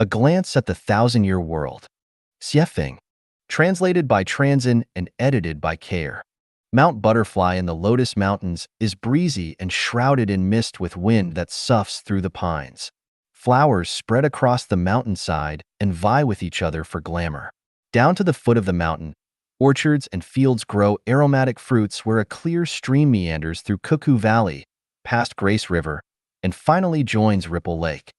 A Glance at the Thousand-Year World. Xiefeng. Translated by Transin and edited by Care. Mount Butterfly in the Lotus Mountains is breezy and shrouded in mist with wind that soughs through the pines. Flowers spread across the mountainside and vie with each other for glamour. Down to the foot of the mountain, orchards and fields grow aromatic fruits where a clear stream meanders through Cuckoo Valley, past Grace River, and finally joins Ripple Lake.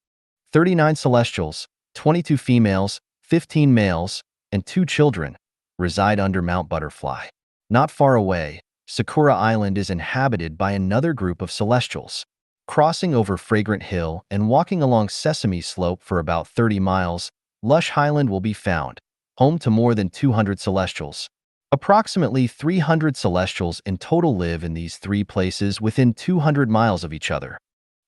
39 celestials, 22 females, 15 males, and 2 children reside under Mount Butterfly. Not far away, Sakura Island is inhabited by another group of celestials. Crossing over Fragrant Hill and walking along Sesame Slope for about 30 miles, Lush Highland will be found, home to more than 200 celestials. Approximately 300 celestials in total live in these 3 places within 200 miles of each other.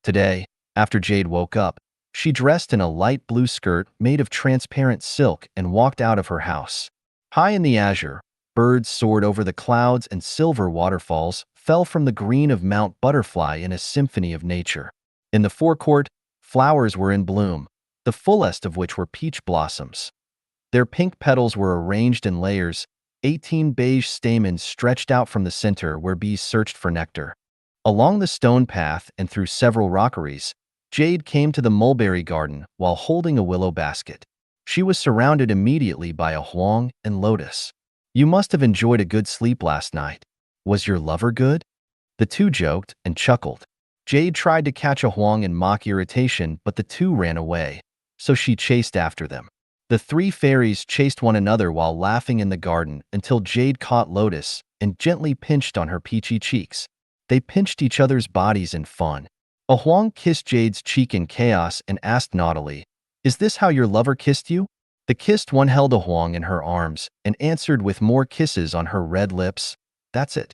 Today, after Jade woke up, she dressed in a light blue skirt made of transparent silk and walked out of her house. High in the azure, birds soared over the clouds and silver waterfalls fell from the green of Mount Butterfly in a symphony of nature. In the forecourt, flowers were in bloom, the fullest of which were peach blossoms. Their pink petals were arranged in layers, 18 beige stamens stretched out from the center where bees searched for nectar. Along the stone path and through several rockeries, Jade came to the mulberry garden while holding a willow basket. She was surrounded immediately by a Huang and Lotus. "You must have enjoyed a good sleep last night. Was your lover good?" The two joked and chuckled. Jade tried to catch a Huang in mock irritation, but the two ran away, so she chased after them. The 3 fairies chased one another while laughing in the garden until Jade caught Lotus and gently pinched on her peachy cheeks. They pinched each other's bodies in fun. A Huang kissed Jade's cheek in chaos and asked naughtily, "Is this how your lover kissed you?" The kissed one held a Huang in her arms and answered with more kisses on her red lips, "That's it."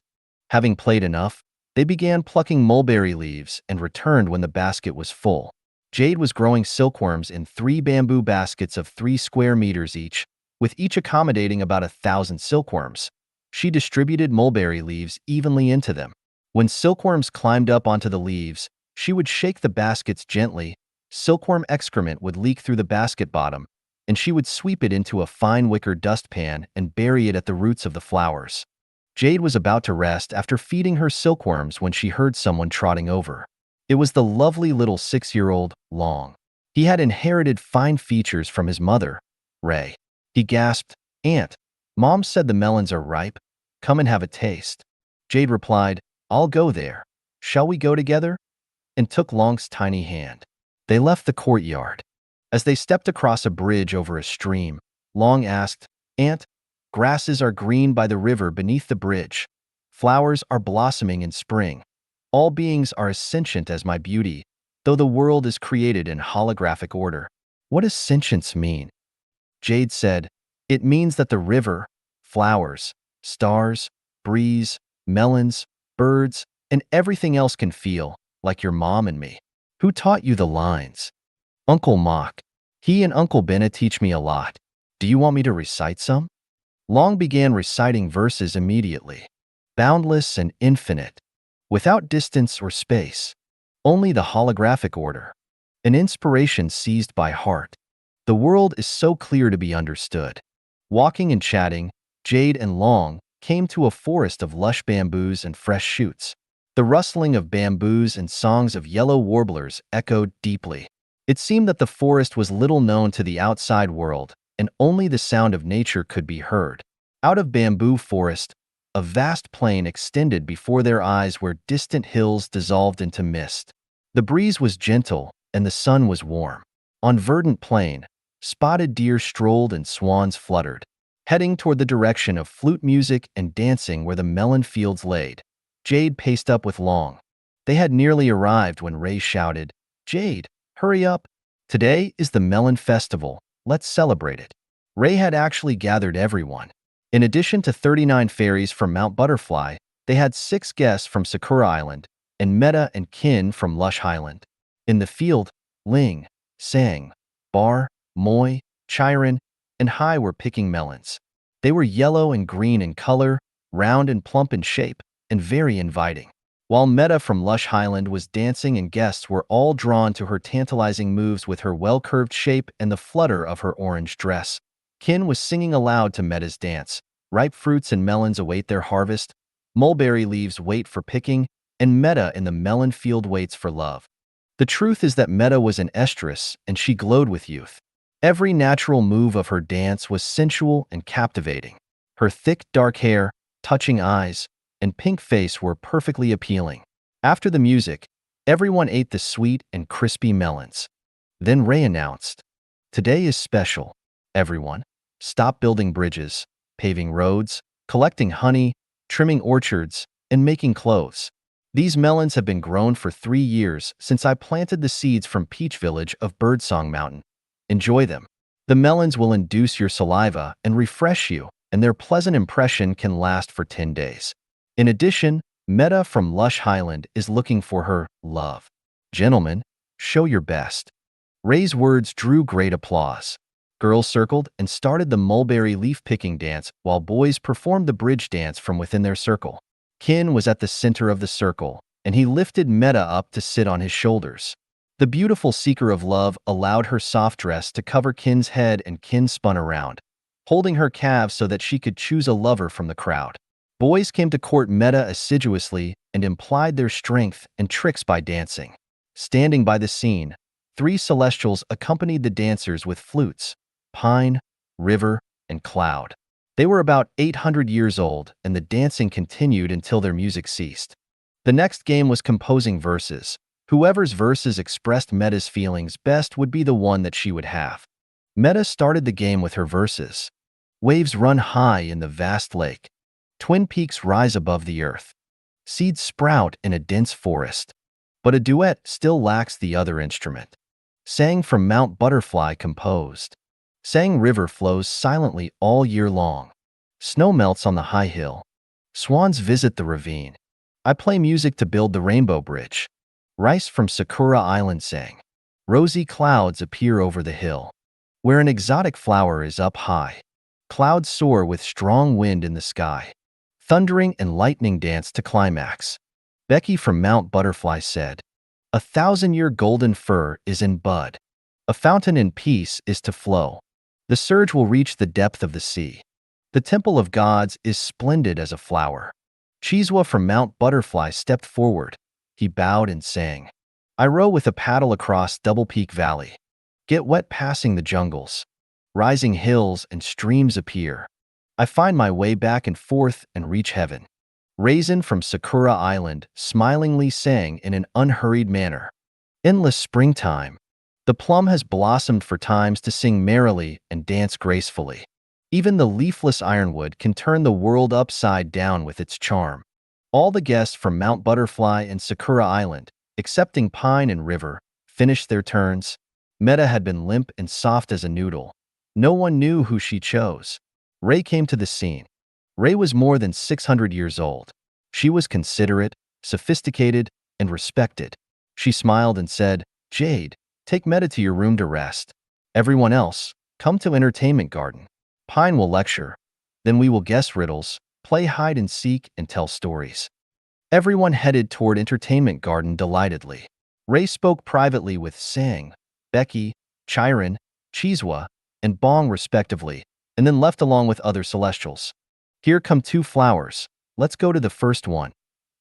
Having played enough, they began plucking mulberry leaves and returned when the basket was full. Jade was growing silkworms in 3 bamboo baskets of 3 square meters each, with each accommodating about 1,000 silkworms. She distributed mulberry leaves evenly into them. When silkworms climbed up onto the leaves, she would shake the baskets gently, silkworm excrement would leak through the basket bottom, and she would sweep it into a fine wicker dustpan and bury it at the roots of the flowers. Jade was about to rest after feeding her silkworms when she heard someone trotting over. It was the lovely little 6-year-old, Long. He had inherited fine features from his mother, Ray. He gasped, "Aunt, Mom said the melons are ripe. Come and have a taste." Jade replied, "I'll go there. Shall we go together?" and took Long's tiny hand. They left the courtyard. As they stepped across a bridge over a stream, Long asked, "Aunt, grasses are green by the river beneath the bridge. Flowers are blossoming in spring. All beings are as sentient as my beauty, though the world is created in holographic order." "What does sentience mean?" Jade said, "It means that the river, flowers, stars, breeze, melons, birds, and everything else can feel, like your mom and me." "Who taught you the lines?" "Uncle Mock. He and Uncle Benna teach me a lot. Do you want me to recite some?" Long began reciting verses immediately. "Boundless and infinite, without distance or space, only the holographic order. An inspiration seized by heart. The world is so clear to be understood." Walking and chatting, Jade and Long came to a forest of lush bamboos and fresh shoots. The rustling of bamboos and songs of yellow warblers echoed deeply. It seemed that the forest was little known to the outside world, and only the sound of nature could be heard. Out of bamboo forest, a vast plain extended before their eyes where distant hills dissolved into mist. The breeze was gentle, and the sun was warm. On verdant plain, spotted deer strolled and swans fluttered, heading toward the direction of flute music and dancing where the melon fields laid. Jade paced up with Long. They had nearly arrived when Ray shouted, "Jade, hurry up. Today is the Melon Festival. Let's celebrate it." Ray had actually gathered everyone. In addition to 39 fairies from Mount Butterfly, they had 6 guests from Sakura Island and Meta and Kin from Lush Highland. In the field, Ling, Sang, Bar, Moi, Chiron, and Hai were picking melons. They were yellow and green in color, round and plump in shape, and very inviting. while Meta from Lush Highland was dancing and guests were all drawn to her tantalizing moves with her well-curved shape and the flutter of her orange dress. Kin was singing aloud to Meta's dance. Ripe fruits and melons await their harvest, mulberry leaves wait for picking, and Meta in the melon field waits for love. The truth is that Meta was an estrus, and she glowed with youth. Every natural move of her dance was sensual and captivating. Her thick, dark hair, touching eyes, and pink face were perfectly appealing. After the music, everyone ate the sweet and crispy melons. Then Ray announced, "Today is special, everyone. Stop building bridges, paving roads, collecting honey, trimming orchards, and making clothes. These melons have been grown for 3 years since I planted the seeds from Peach Village of Birdsong Mountain. Enjoy them. The melons will induce your saliva and refresh you, and their pleasant impression can last for 10 days. In addition, Meta from Lush Highland is looking for her love. Gentlemen, show your best." Ray's words drew great applause. Girls circled and started the mulberry leaf-picking dance while boys performed the bridge dance from within their circle. Kin was at the center of the circle, and he lifted Meta up to sit on his shoulders. The beautiful seeker of love allowed her soft dress to cover Kin's head, and Kin spun around, holding her calves so that she could choose a lover from the crowd. Boys came to court Meta assiduously and implied their strength and tricks by dancing. Standing by the scene, 3 celestials accompanied the dancers with flutes: Pine, River, and Cloud. They were about 800 years old, and the dancing continued until their music ceased. The next game was composing verses. Whoever's verses expressed Meta's feelings best would be the one that she would have. Meta started the game with her verses. Waves run high in the vast lake. Twin peaks rise above the earth. Seeds sprout in a dense forest. But a duet still lacks the other instrument. Sang from Mount Butterfly composed. Sang River flows silently all year long. Snow melts on the high hill. Swans visit the ravine. I play music to build the rainbow bridge. Rice from Sakura Island sang. Rosy clouds appear over the hill, where an exotic flower is up high. Clouds soar with strong wind in the sky. Thundering and lightning dance to climax. Becky from Mount Butterfly said, "A 1,000-year golden fir is in bud. A fountain in peace is to flow. The surge will reach the depth of the sea. The temple of gods is splendid as a flower." Chiswa from Mount Butterfly stepped forward. He bowed and sang, "I row with a paddle across Double Peak Valley. Get wet passing the jungles. Rising hills and streams appear. I find my way back and forth and reach heaven." Raisin from Sakura Island smilingly sang in an unhurried manner, "Endless springtime. The plum has blossomed for times to sing merrily and dance gracefully. Even the leafless ironwood can turn the world upside down with its charm." All the guests from Mount Butterfly and Sakura Island, excepting Pine and River, finished their turns. Meta had been limp and soft as a noodle. No one knew who she chose. Ray came to the scene. Ray was more than 600 years old. She was considerate, sophisticated, and respected. She smiled and said, "Jade, take Meta to your room to rest. Everyone else, come to Entertainment Garden. Pine will lecture. Then we will guess riddles, play hide and seek, and tell stories." Everyone headed toward Entertainment Garden delightedly. Ray spoke privately with Sang, Becky, Chiron, Chiswa, and Bong respectively, and then left along with other celestials. "Here come 2 flowers. Let's go to the first one."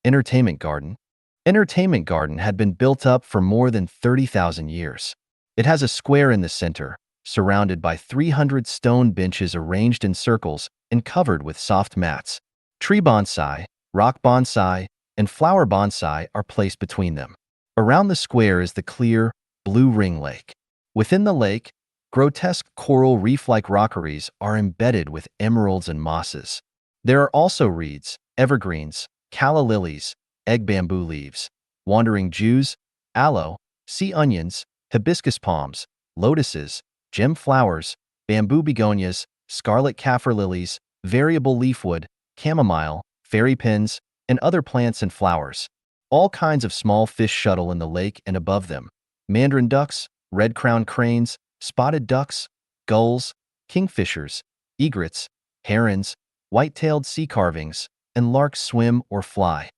Entertainment Garden. Entertainment Garden had been built up for more than 30,000 years. It has a square in the center, surrounded by 300 stone benches arranged in circles and covered with soft mats. Tree bonsai, rock bonsai, and flower bonsai are placed between them. Around the square is the clear, blue ring lake. Within the lake, grotesque coral reef-like rockeries are embedded with emeralds and mosses. There are also reeds, evergreens, calla lilies, egg bamboo leaves, wandering Jews, aloe, sea onions, hibiscus palms, lotuses, gem flowers, bamboo begonias, scarlet kaffir lilies, variable leafwood, chamomile, fairy pins, and other plants and flowers. All kinds of small fish shuttle in the lake and above them. Mandarin ducks, red-crowned cranes, spotted ducks, gulls, kingfishers, egrets, herons, white-tailed sea carvings, and larks swim or fly.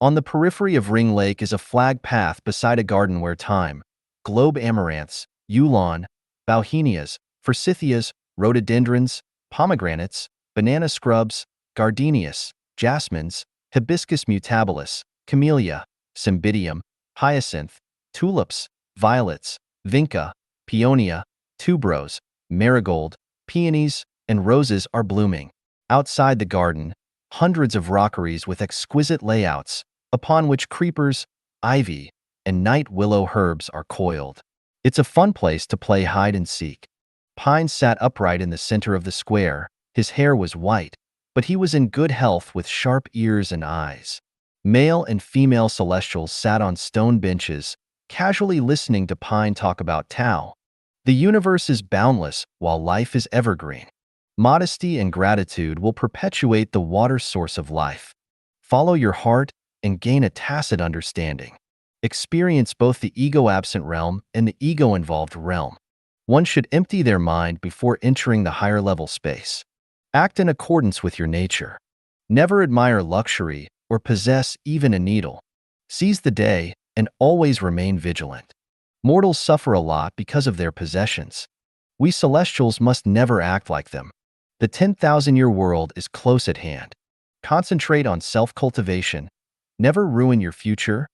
On the periphery of Ring Lake is a flag path beside a garden where thyme, globe amaranths, eulon, bauhinias, forsythias, rhododendrons, pomegranates, banana scrubs, gardenias, jasmines, hibiscus mutabilis, camellia, cymbidium, hyacinth, tulips, violets, vinca, peonia, tuberose, marigold, peonies, and roses are blooming. Outside the garden, hundreds of rockeries with exquisite layouts, upon which creepers, ivy, and night willow herbs are coiled. It's a fun place to play hide and seek. Pine sat upright in the center of the square. His hair was white, but he was in good health with sharp ears and eyes. Male and female celestials sat on stone benches, casually listening to Pine talk about Tao. The universe is boundless while life is evergreen. Modesty and gratitude will perpetuate the water source of life. Follow your heart and gain a tacit understanding. Experience both the ego-absent realm and the ego-involved realm. One should empty their mind before entering the higher-level space. Act in accordance with your nature. Never admire luxury or possess even a needle. Seize the day and always remain vigilant. Mortals suffer a lot because of their possessions. We celestials must never act like them. The 10,000-year world is close at hand. Concentrate on self-cultivation. Never ruin your future.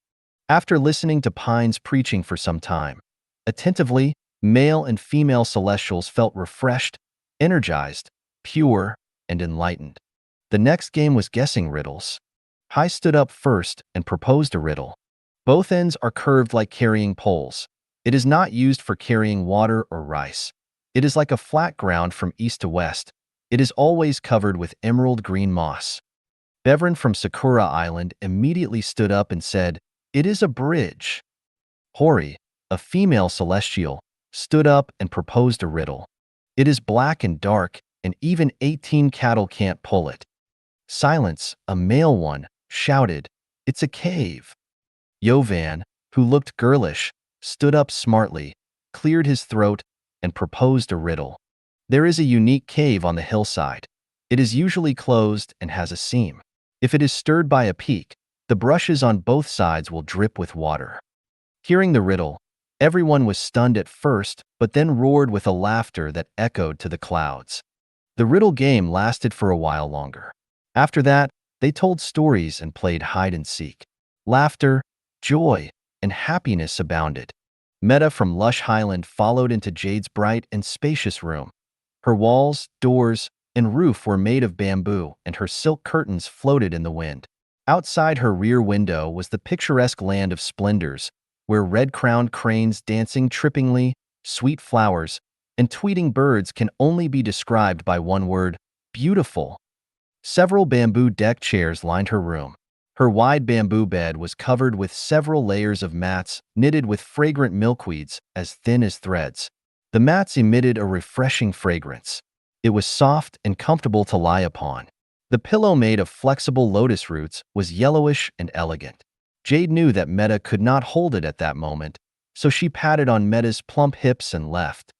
After listening to Pine's preaching for some time, attentively, male and female celestials felt refreshed, energized, pure, and enlightened. The next game was guessing riddles. High stood up first and proposed a riddle. Both ends are curved like carrying poles. It is not used for carrying water or rice. It is like a flat ground from east to west. It is always covered with emerald green moss. Bevran from Sakura Island immediately stood up and said, "It is a bridge." Hori, a female celestial, stood up and proposed a riddle. "It is black and dark, and even 18 cattle can't pull it." Silence, a male one, shouted, "It's a cave." Yovan, who looked girlish, stood up smartly, cleared his throat, and proposed a riddle. "There is a unique cave on the hillside. It is usually closed and has a seam. If it is stirred by a peak, the brushes on both sides will drip with water." Hearing the riddle, everyone was stunned at first, but then roared with a laughter that echoed to the clouds. The riddle game lasted for a while longer. After that, they told stories and played hide and seek. Laughter, joy, and happiness abounded. Meta from Lush Highland followed into Jade's bright and spacious room. Her walls, doors, and roof were made of bamboo, and her silk curtains floated in the wind. Outside her rear window was the picturesque land of splendors, where red-crowned cranes dancing trippingly, sweet flowers, and tweeting birds can only be described by one word: beautiful. Several bamboo deck chairs lined her room. Her wide bamboo bed was covered with several layers of mats knitted with fragrant milkweeds as thin as threads. The mats emitted a refreshing fragrance. It was soft and comfortable to lie upon. The pillow made of flexible lotus roots was yellowish and elegant. Jade knew that Meta could not hold it at that moment, so she patted on Meta's plump hips and left.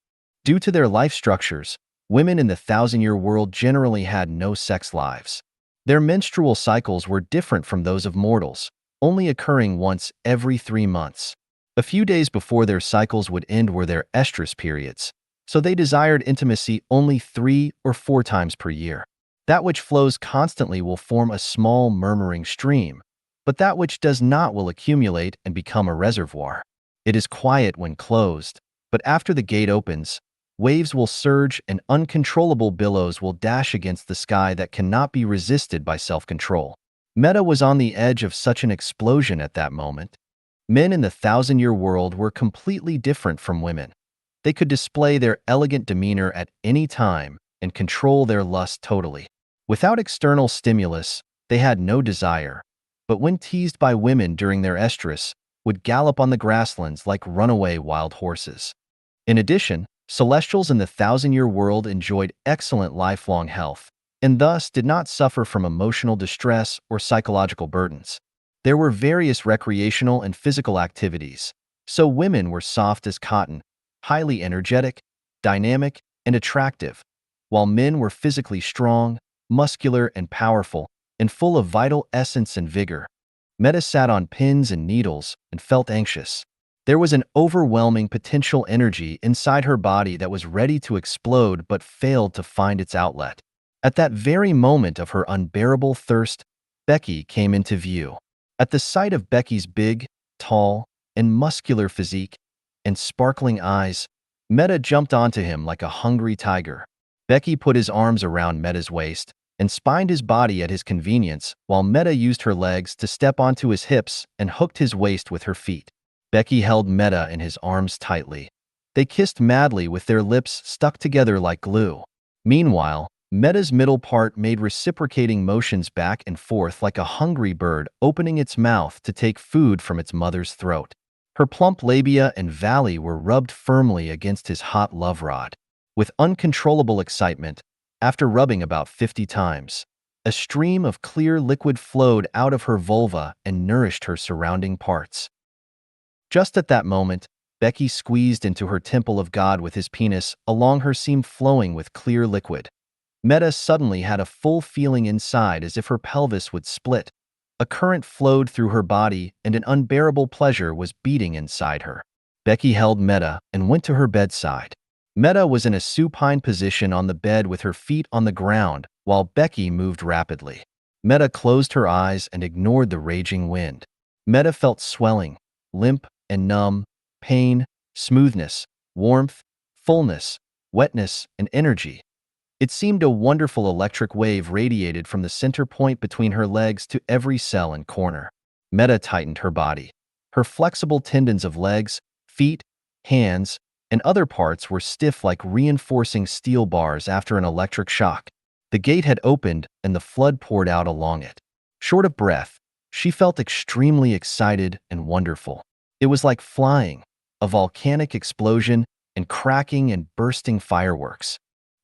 Due to their life structures, women in the 1,000-year world generally had no sex lives. Their menstrual cycles were different from those of mortals, only occurring once every 3 months. A few days before their cycles would end were their estrus periods, so they desired intimacy only 3 or 4 times per year. That which flows constantly will form a small murmuring stream, but that which does not will accumulate and become a reservoir. It is quiet when closed, but after the gate opens, waves will surge and uncontrollable billows will dash against the sky that cannot be resisted by self-control. Meta was on the edge of such an explosion at that moment. Men in the 1,000-year world were completely different from women. They could display their elegant demeanor at any time and control their lust totally. Without external stimulus, they had no desire, but when teased by women during their estrus, would gallop on the grasslands like runaway wild horses. In addition, celestials in the 1,000-year world enjoyed excellent lifelong health, and thus did not suffer from emotional distress or psychological burdens. There were various recreational and physical activities, so women were soft as cotton, highly energetic, dynamic, and attractive, while men were physically strong, muscular, and powerful, and full of vital essence and vigor. Meta sat on pins and needles and felt anxious. There was an overwhelming potential energy inside her body that was ready to explode but failed to find its outlet. At that very moment of her unbearable thirst, Becky came into view. At the sight of Becky's big, tall, and muscular physique and sparkling eyes, Meta jumped onto him like a hungry tiger. Becky put his arms around Meta's waist and spined his body at his convenience while Meta used her legs to step onto his hips and hooked his waist with her feet. Becky held Meta in his arms tightly. They kissed madly with their lips stuck together like glue. Meanwhile, Meta's middle part made reciprocating motions back and forth like a hungry bird opening its mouth to take food from its mother's throat. Her plump labia and valley were rubbed firmly against his hot love rod. With uncontrollable excitement, after rubbing about 50 times, a stream of clear liquid flowed out of her vulva and nourished her surrounding parts. Just at that moment, Becky squeezed into her temple of God with his penis along her seam flowing with clear liquid. Meta suddenly had a full feeling inside as if her pelvis would split. A current flowed through her body and an unbearable pleasure was beating inside her. Becky held Meta and went to her bedside. Meta was in a supine position on the bed with her feet on the ground while Becky moved rapidly. Meta closed her eyes and ignored the raging wind. Meta felt swelling, limp and numb, pain, smoothness, warmth, fullness, wetness, and energy. It seemed a wonderful electric wave radiated from the center point between her legs to every cell and corner. Meta tightened her body. Her flexible tendons of legs, feet, hands, and other parts were stiff like reinforcing steel bars after an electric shock. The gate had opened and the flood poured out along it. Short of breath, she felt extremely excited and wonderful. It was like flying, a volcanic explosion, and cracking and bursting fireworks.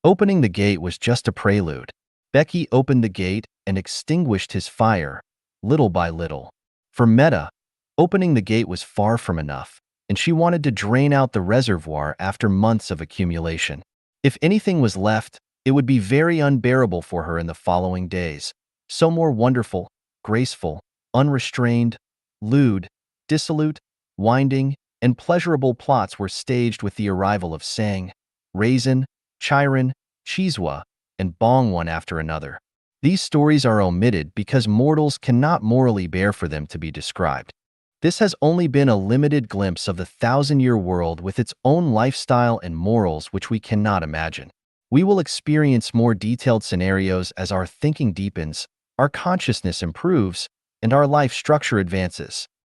Opening the gate was just a prelude. Becky opened the gate and extinguished his fire, little by little. For Meta, opening the gate was far from enough, and she wanted to drain out the reservoir after months of accumulation. If anything was left, it would be very unbearable for her in the following days. So more wonderful, graceful, unrestrained, lewd, dissolute, winding, and pleasurable plots were staged with the arrival of Sang, Raisin, Chiron, Chiswa, and Bong one after another. These stories are omitted because mortals cannot morally bear for them to be described. This has only been a limited glimpse of the 1,000-year world with its own lifestyle and morals which we cannot imagine. We will experience more detailed scenarios as our thinking deepens, our consciousness improves, and our life structure advances.